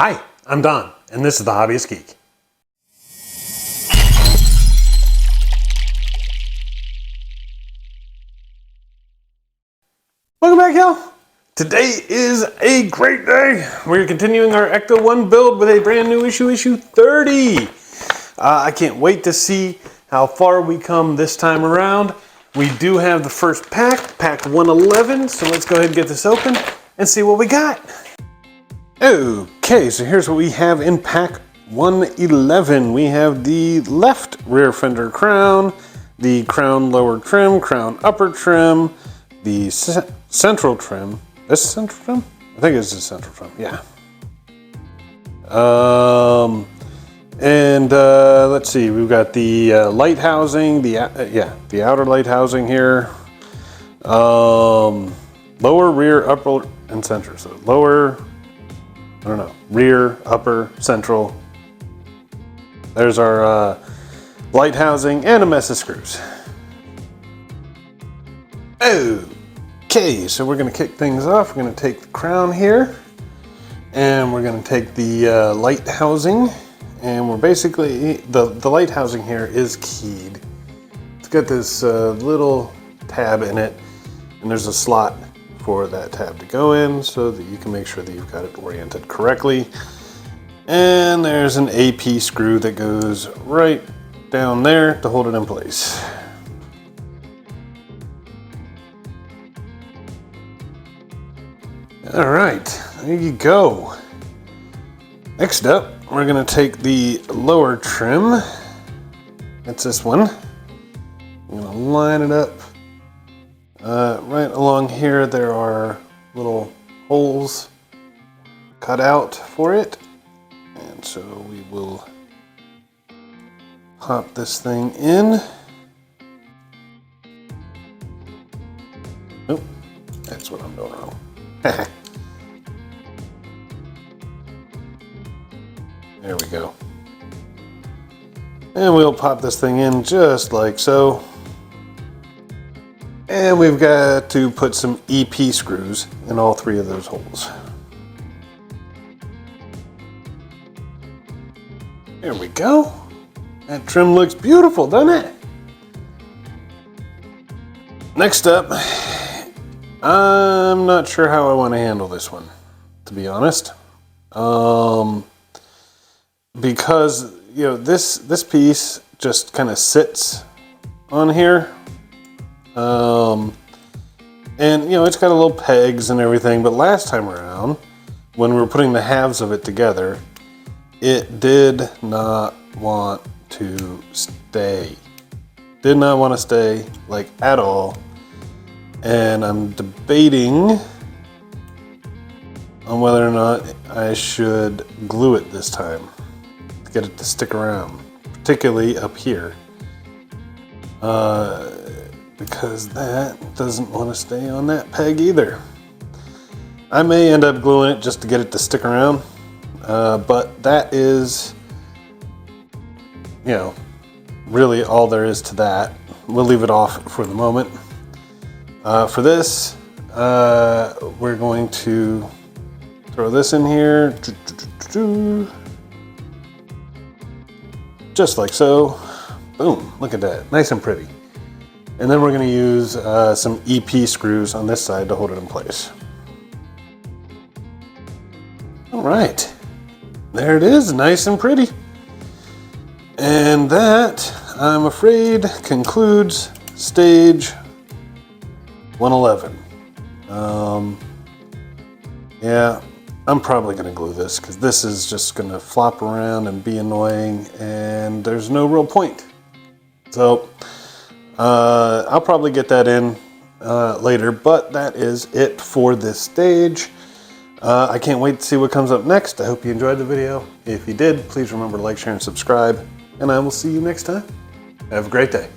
Hi, I'm Don, and this is The Hobbyist Geek. Welcome back, y'all. Today is a great day. We're continuing our Ecto-1 build with a brand new issue 30. I can't wait to see how far we come this time around. We do have the first pack, pack 111, so let's go ahead and get this open and see what we got. Okay, so here's what we have in pack 111. We have the left rear fender crown, the crown lower trim, crown upper trim, the central trim. This is central trim? I think it's the central trim, yeah. Let's see, we've got the light housing, the outer light housing here. Lower, rear, upper, and center. So lower, I don't know, rear, upper, central. There's our light housing and a mess of screws. Okay, so we're gonna kick things off. We're gonna take the crown here and we're gonna take the light housing, and we're basically, the light housing here is keyed. It's got this little tab in it, and there's a slot for that tab to go in so that you can make sure that you've got it oriented correctly. And there's an AP screw that goes right down there to hold it in place. All right, there you go. Next up, we're gonna take the lower trim. That's this one. I'm gonna line it up. Right along here, there are little holes cut out for it. And so we will pop this thing in. Oh, that's what I'm doing wrong. There we go. And we'll pop this thing in just like so. And we've got to put some EP screws in all three of those holes. There we go. That trim looks beautiful, doesn't it? Next up, I'm not sure how I want to handle this one, to be honest. Because, you know, this piece just kind of sits on here. And you know, it's got a little pegs and everything, but last time around, when we were putting the halves of it together, it did not want to stay. Did not want to stay, like, at all. And I'm debating on whether or not I should glue it this time to get it to stick around, particularly up here. Because that doesn't want to stay on that peg either. I may end up gluing it just to get it to stick around, but that is, you know, really all there is to that. We'll leave it off for the moment. For this, we're going to throw this in here, just like so. Boom, look at that, nice and pretty. And then we're going to use some EP screws on this side to hold it in place. All right, there it is, nice and pretty. And that, I'm afraid, concludes stage 111. Yeah, I'm probably going to glue this because this is just going to flop around and be annoying, and there's no real point. So I'll probably get that in later, but that is it for this stage. I can't wait to see what comes up next. I hope you enjoyed the video. If you did, please remember to like, share, and subscribe, and I will see you next time. Have a great day.